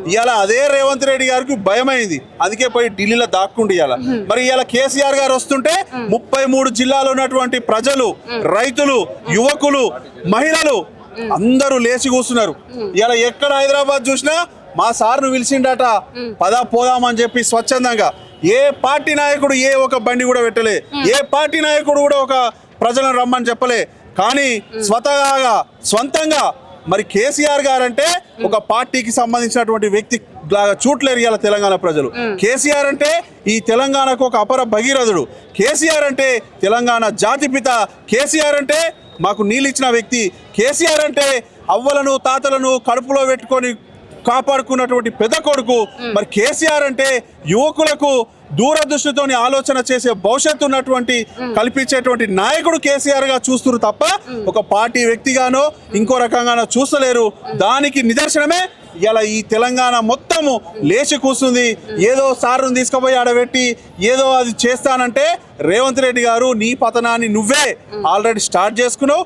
ఇవాళ అదే రేవంత్ రెడ్డి గారికి భయమైంది, అందుకే పోయి ఢిల్లీలో దాక్కుండి ఇవాళ. మరి ఇవాళ కేసీఆర్ గారు వస్తుంటే 33 జిల్లాలో ఉన్నటువంటి ప్రజలు, రైతులు, యువకులు, మహిళలు అందరూ లేచి కూస్తున్నారు. ఇలా ఎక్కడ హైదరాబాద్ చూసినా మా సార్ను పిలిచిండట, పదా పోదామని చెప్పి స్వచ్ఛందంగా. ఏ పార్టీ నాయకుడు ఏ ఒక బండి కూడా పెట్టలే, ఏ పార్టీ నాయకుడు కూడా ఒక ప్రజలను రమ్మని చెప్పలే. కానీ స్వతహాగా సొంతంగా మరి కేసీఆర్ గారంటే ఒక పార్టీకి సంబంధించినటువంటి వ్యక్తి లాగా చూడలేరు ఇవాళ తెలంగాణ ప్రజలు. కేసీఆర్ అంటే ఈ తెలంగాణకు ఒక అపర భగీరథుడు. కేసీఆర్ అంటే తెలంగాణ జాతిపిత. కేసీఆర్ అంటే మాకు నీళ్ళిచ్చిన వ్యక్తి. కేసీఆర్ అంటే అవ్వలను తాతలను కడుపులో పెట్టుకొని కాపాడుకున్నటువంటి పెద్ద కొడుకు. మరి కేసీఆర్ అంటే యువకులకు దూరదృష్టితోని ఆలోచన చేసే భవిష్యత్తు ఉన్నటువంటి కల్పించేటువంటి నాయకుడు కేసీఆర్ గా చూస్తున్నారు తప్ప ఒక పార్టీ వ్యక్తిగానో ఇంకో రకంగానో చూస్తలేరు. దానికి నిదర్శనమే ఇలా ఈ తెలంగాణ మొత్తము లేచి కూస్తుంది. ఏదో సారును తీసుకుపోయి ఆడబెట్టి ఏదో అది చేస్తానంటే రేవంత్ రెడ్డి గారు నీ పతనాన్ని నువ్వే ఆల్రెడీ స్టార్ట్ చేసుకున్నావు.